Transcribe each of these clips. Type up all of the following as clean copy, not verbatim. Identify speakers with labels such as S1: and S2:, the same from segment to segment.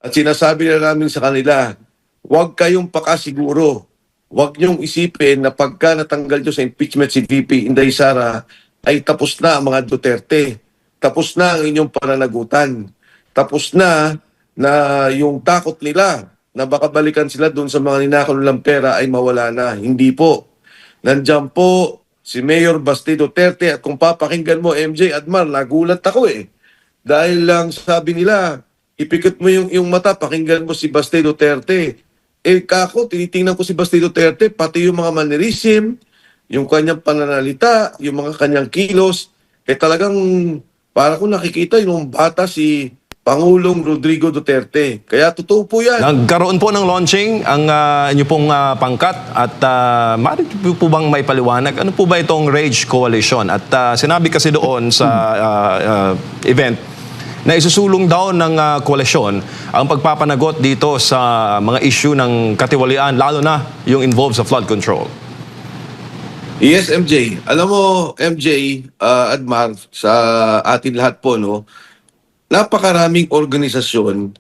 S1: At sinasabi na namin sa kanila, huwag kayong pakasiguro. Huwag niyong isipin na pagka natanggal niyo sa impeachment si VP Inday Sara, ay tapos na ang mga Duterte. Tapos na ang inyong pananagutan. Tapos na yung takot nila na baka balikan sila doon sa mga ninakaw nilang pera ay mawala na. Hindi po. Nandiyan po si Mayor Basti Duterte at kung papakinggan mo MJ Admar, nagulat ako eh. Dahil lang sabi nila, ipikit mo yung mata, pakinggan mo si Basti Duterte. Eh kako, tinitingnan ko si Basti Duterte, pati yung mga mannerism, yung kanyang pananalita, yung mga kanyang kilos, eh talagang para ko nakikita yung bata si Pangulong Rodrigo Duterte. Kaya totoo po yan.
S2: Nagkaroon po ng launching ang inyo pong pangkat at maaari po bang may paliwanag? Ano po ba itong Rage Coalition? At sinabi kasi doon sa event na isusulong daw ng koalisyon ang pagpapanagot dito sa mga issue ng katiwalian, lalo na yung involved sa flood control.
S1: Yes, MJ. Alam mo, MJ, Admar, sa atin lahat po, no, napakaraming organisasyon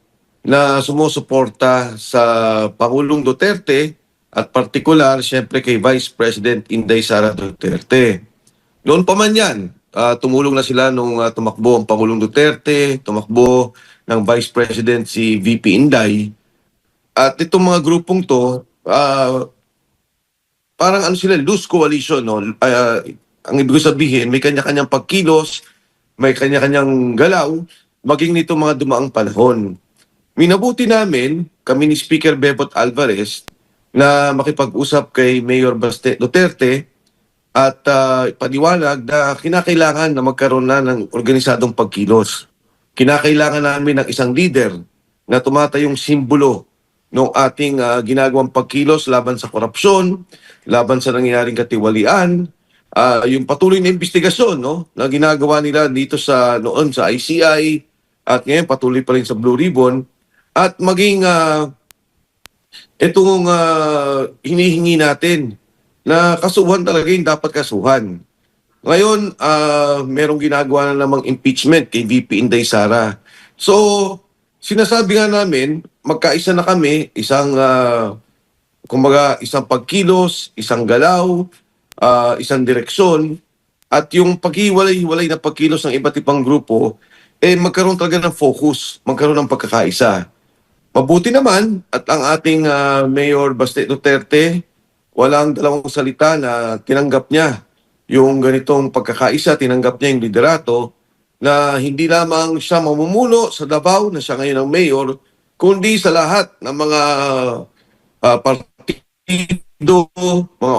S1: na sumusuporta sa Pangulong Duterte at partikular, siyempre, kay Vice President Inday Sara Duterte. Noon pa man yan, tumulong na sila nung tumakbo ang Pangulong Duterte, tumakbo ng Vice President si VP Inday. At itong mga grupong to, parang ano sila, loose coalition. No? Ang ibig sabihin, may kanya-kanyang pagkilos, may kanya-kanyang galaw, maging nito mga dumaang panahon. Minabuti namin, kami ni Speaker Bebot Alvarez, na makipag-usap kay Mayor Basti Duterte at paniwalag na kinakailangan na magkaroon na ng organisadong pagkilos. Kinakailangan namin ng isang leader na tumatayong simbolo ng ating ginagawang pagkilos laban sa korupsyon, laban sa nangyayaring katiwalian, yung patuloy na investigasyon, no, na ginagawa nila dito sa noon sa ICI at ngayon patuloy pa rin sa Blue Ribbon at maging itong hinihingi natin na kasuhan talaga yung dapat kasuhan. Ngayon, merong ginagawa na namang impeachment kay VP Inday Sara. So, sinasabi nga namin, magkaisa na kami, kumbaga, isang pagkilos, isang galaw, isang direksyon, at yung paghiwalay-hiwalay na pagkilos ng iba't ibang grupo, eh magkaroon talaga ng focus, magkaroon ng pagkakaisa. Mabuti naman, at ang ating Mayor Basti Duterte, walang dalawang salita na tinanggap niya yung ganitong pagkakaisa, tinanggap niya yung liderato na hindi lamang siya mamumuno sa Davao na siya ngayon ang mayor, kundi sa lahat ng mga partido, mga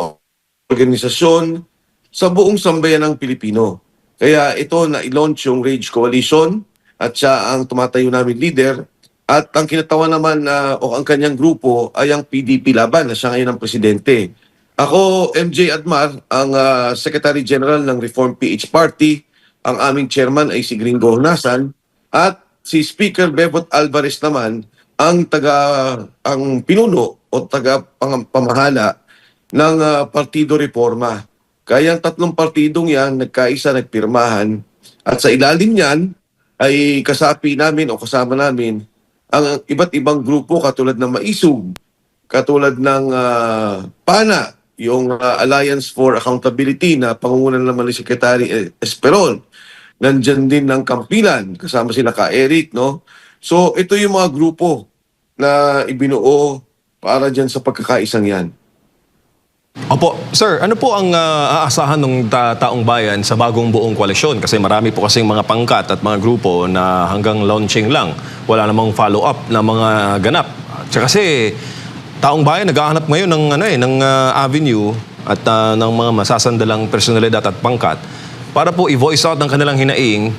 S1: organisasyon sa buong sambayan ng Pilipino. Kaya ito na i-launch yung Rage Coalition at siya ang tumatayo namin leader. At ang kinatawan naman o ang kanyang grupo ay ang PDP Laban na siya ngayon ang presidente. Ako, MJ Admar, ang Secretary General ng Reform PH Party. Ang aming chairman ay si Gringo Honasan. At si Speaker Bebot Alvarez naman ang pinuno o taga-pamahala ng Partido Reforma. Kaya ang tatlong partidong yan, nagkaisa, nagpirmahan. At sa ilalim niyan ay kasapi namin o kasama namin ang iba't ibang grupo katulad ng Maisog, katulad ng PANA, yung Alliance for Accountability na pangungunan naman ni Secretary Esperon. Nandyan din ng Kampilan, kasama sila ka Eric, no? So ito yung mga grupo na ibinuo para dyan sa pagkakaisang yan.
S2: Opo, sir, ano po ang aasahan ng taong bayan sa bagong buong koalisyon? Kasi marami po kasing mga pangkat at mga grupo na hanggang launching lang. Wala namang follow-up na mga ganap. Kasi taong bayan naghahanap ngayon ng avenue at ng mga masasandalang personalidad at pangkat para po i-voice out ng kanilang hinaing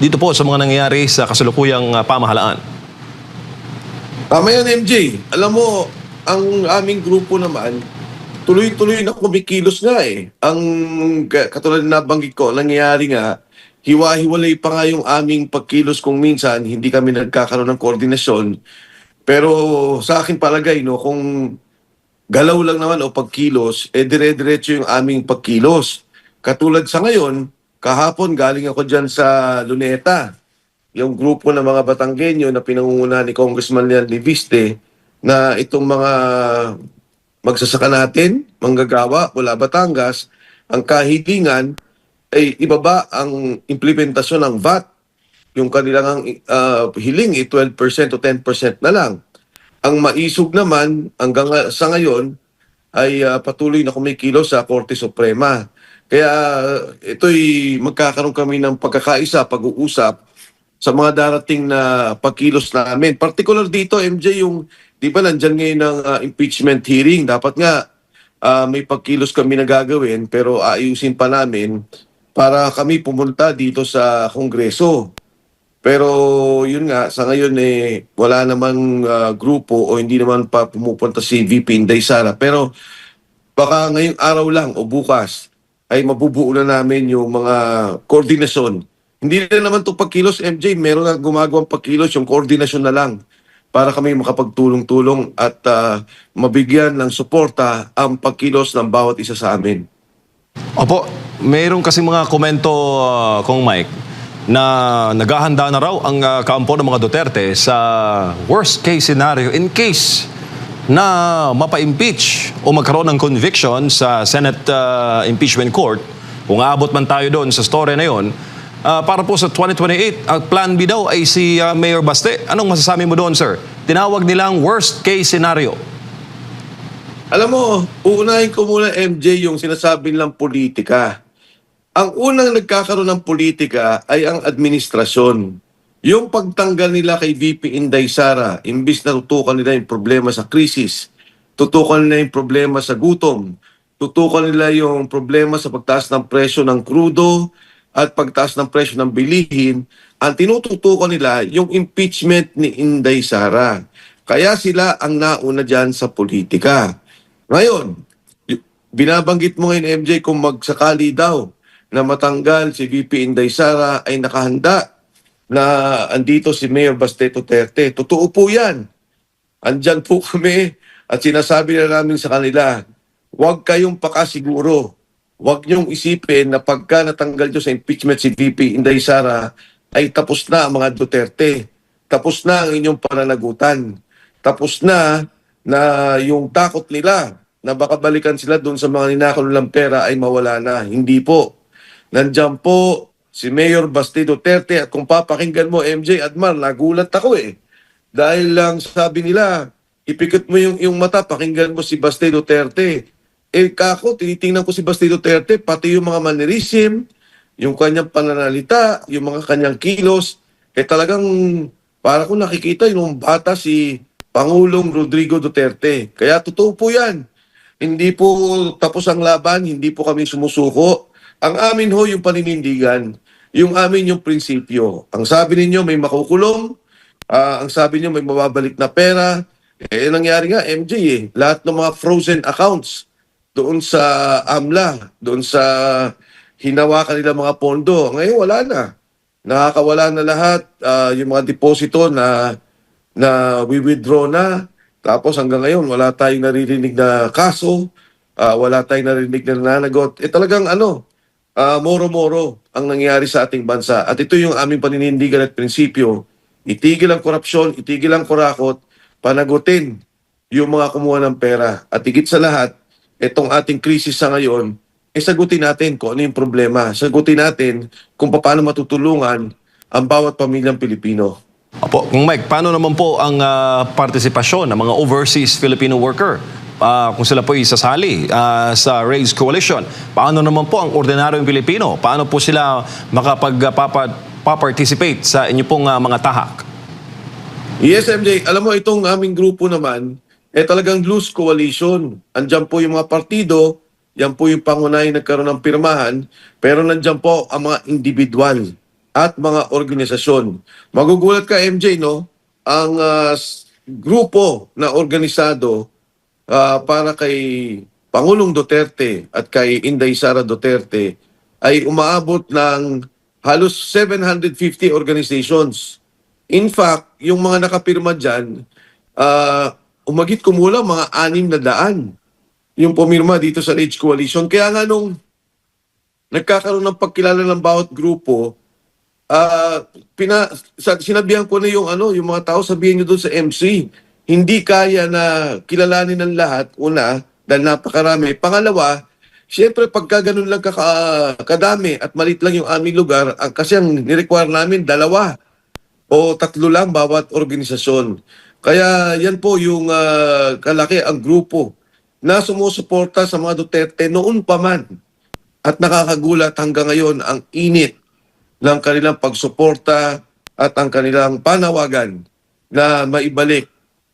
S2: dito po sa mga nangyayari sa kasalukuyang pamahalaan.
S1: Tama yan, MJ. Alam mo, ang aming grupo naman, tuloy-tuloy na kumikilos nga eh. Ang katulad na nabanggit ko, nangyayari nga, hiwa-hiwalay pa nga yung aming pagkilos kung minsan hindi kami nagkakaroon ng koordinasyon. Pero sa akin palagay, no, kung galaw lang naman o pagkilos, eh dire-diretso yung aming pagkilos. Katulad sa ngayon, kahapon galing ako dyan sa Luneta. yung grupo ng mga Batanggenyo na pinangunguna ni Congressman Leon Viste na itong mga magsasaka natin, manggagawa mula Batangas, ang kahilingan ay ibaba ang implementasyon ng VAT. Yung kanilang hiling 12% to 10% na lang. Ang maisog naman hanggang sa ngayon ay patuloy na kumikilos sa Korte Suprema. Kaya ito'y magkakaroon kami ng pagkakaisa, pag-uusap sa mga darating na pagkilos namin. Particular dito, MJ, yung, di ba nandyan ngayon ang impeachment hearing. Dapat nga may pagkilos kami na gagawin pero ayusin pa namin para kami pumunta dito sa Kongreso. Pero yun nga, sa ngayon wala namang grupo o hindi naman pa pumupunta si VP Inday Sara. Pero baka ngayong araw lang o bukas ay mabubuo na namin yung mga koordinasyon. Hindi na naman ito pagkilos, MJ. Meron na gumagawang pagkilos, yung koordinasyon na lang para kami makapagtulong-tulong at mabigyan ng suporta ang pagkilos ng bawat isa sa amin.
S2: Opo, mayroon kasi mga komento, Kong Mike, na naghahanda na raw ang kampo ng mga Duterte sa worst case scenario in case na mapa-impeach o magkaroon ng conviction sa Senate Impeachment Court. Kung aabot man tayo doon sa story na yon, para po sa 2028, ang plan B daw ay si Mayor Baste. Anong masasabi mo doon, sir? Tinawag nilang worst case scenario.
S1: Alam mo, uunahin ko muna, MJ, yung sinasabi nilang politika. Ang unang nagkakaroon ng politika ay ang administrasyon. Yung pagtanggal nila kay VP Inday Sara, imbis na tutukan nila yung problema sa krisis, tutukan nila yung problema sa gutom, tutukan nila yung problema sa pagtaas ng presyo ng krudo at pagtaas ng presyo ng bilihin, ang tinututukan nila yung impeachment ni Inday Sara. Kaya sila ang nauna dyan sa politika. Ngayon, binabanggit mo ngayon, MJ, kung magsakali daw na matanggal si VP Inday Sara ay nakahanda na andito si Mayor Baste Duterte. Totoo po yan. Andyan po kami at sinasabi na namin sa kanila, huwag kayong pakasiguro. Huwag niyong isipin na pagka natanggal niyo sa impeachment si VP Inday Sara ay tapos na ang mga Duterte. Tapos na ang inyong pananagutan. Tapos na yung takot nila na baka balikan sila doon sa mga ninakaw nilang pera ay mawala na. Hindi po. Nandiyan po si Mayor Baste Duterte at kung papakinggan mo, MJ Admar, nagulat ako Dahil lang sabi nila, ipikit mo yung mata, pakinggan mo si Baste Duterte. Kako, tinitingnan ko si Baste Duterte, pati yung mga mannerism, yung kanyang pananalita, yung mga kanyang kilos, talagang para ko nakikita yung bata si Pangulong Rodrigo Duterte. Kaya totoo po yan. Hindi po tapos ang laban, hindi po kami sumusuko. Ang amin ho yung paninindigan, yung amin yung prinsipyo. Ang sabi ninyo may makukulong, ang sabi niyo may mababalik na pera. Nangyari nga MJ lahat ng mga frozen accounts doon sa AMLA, doon sa hinawakan nila mga pondo. Ngayon wala na. Nakakawala na lahat yung mga deposito na we-withdraw na. Tapos hanggang ngayon wala tayong naririnig na kaso, wala tayong naririnig na nananagot. Talagang moro-moro ang nangyari sa ating bansa. At ito yung aming paninindigan at prinsipyo. Itigil ang korupsyon, itigil ang kurakot, panagutin yung mga kumuha ng pera. At higit sa lahat, itong ating krisis sa ngayon, sagutin natin kung ano yung problema. Sagutin natin kung paano matutulungan ang bawat pamilyang Pilipino.
S2: Opo, Kung Mike, paano naman po ang partisipasyon ng mga overseas Filipino worker? Kung sila po isasali sa RAISE Coalition, paano naman po ang ordinaryong Pilipino? Paano po sila makapag-participate sa inyo pong mga tahak?
S1: Yes, MJ. Alam mo, itong aming grupo naman, talagang loose coalition. Andyan po yung mga partido, yan po yung pangunahing nagkaroon ng pirmahan, pero nandyan po ang mga individual at mga organisasyon. Magugulat ka, MJ, no? Ang grupo na organisado para kay Pangulong Duterte at kay Inday Sara Duterte ay umaabot ng halos 750 organizations. In fact, yung mga nakapirma dyan, umagit kumulang mga 600 yung pumirma dito sa RAISE Coalition. Kaya nga nung nagkakaroon ng pagkilala ng bawat grupo, sinabihan ko na yung mga tao, sabihin nyo doon sa MC, hindi kaya na kilalanin ng lahat, una, dahil napakarami. Pangalawa, siyempre pagka ganun lang kadami at malit lang yung aming lugar, kasi ang nirequire namin, 2 o 3 lang bawat organisasyon. Kaya yan po yung kalaki ang grupo na sumusuporta sa mga Duterte noon pa man. At nakakagulat hanggang ngayon ang init ng kanilang pagsuporta at ang kanilang panawagan na maibalik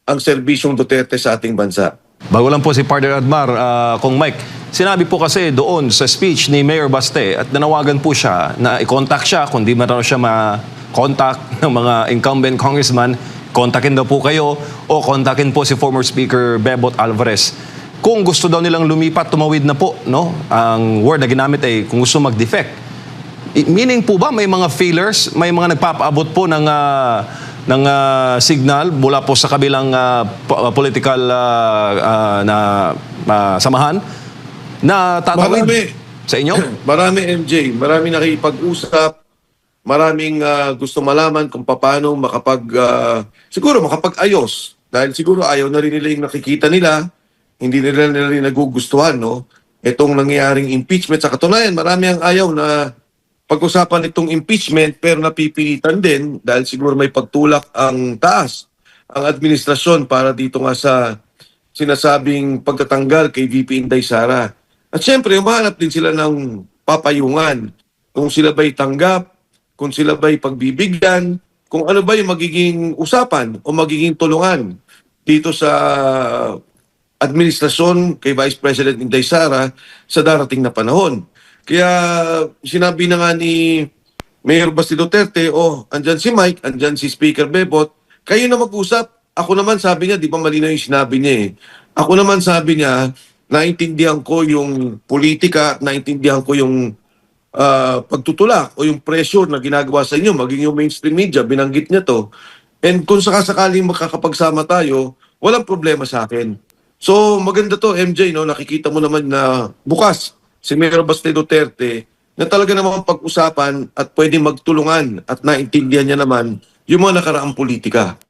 S1: ang serbisyong Duterte sa ating bansa.
S2: Bago lang po si Partner Admar, Kung Mike, sinabi po kasi doon sa speech ni Mayor Baste at nanawagan po siya na i-contact siya kung di man raw siya ma-contact ng mga incumbent congressman, kontakin daw po kayo o kontakin po si former Speaker Bebot Alvarez. Kung gusto daw nilang lumipat, tumawid na po, no? Ang word na ginamit ay kung gusto mag-defect. Meaning po ba may mga failures, may mga nagpapaabot po ng signal mula po sa kabilang political na samahan na tatawid sa inyo?
S1: Marami, MJ. Marami nakipag-usap. Maraming gusto malaman kung paano siguro makapag-ayos. Dahil siguro ayaw na rin nila yung nakikita nila. Hindi nila rin nagugustuhan, no? Itong nangyayaring impeachment. Sa katunayan, marami ang ayaw na pag-usapan itong impeachment pero napipilitan din dahil siguro may pagtulak ang taas, ang administrasyon para dito nga sa sinasabing pagtatanggal kay VP Inday Sara. At syempre, umahanap din sila ng papayungan kung sila ba'y tanggap, kung sila ba'y pagbibigyan, kung ano ba yung magiging usapan o magiging tulungan dito sa administrasyon kay Vice President Inday Sara sa darating na panahon. Kaya sinabi na nga ni Mayor Basti Duterte, andyan si Mike, andyan si Speaker Bebot, kayo na mag-usap. Ako naman sabi niya, di ba malinaw yung sinabi niya eh. Ako naman sabi niya, naintindihan ko yung politika, naintindihan ko yung pagtutulak o yung pressure na ginagawa sa inyo, maging yung mainstream media, binanggit niya to. And kung sakasakaling makakapagsama tayo, walang problema sa akin. So maganda to, MJ, no? Nakikita mo naman na bukas si Mayor Baste Duterte na talaga namang pag-usapan at pwedeng magtulungan at naintindihan niya naman yung mga nakaraang politika.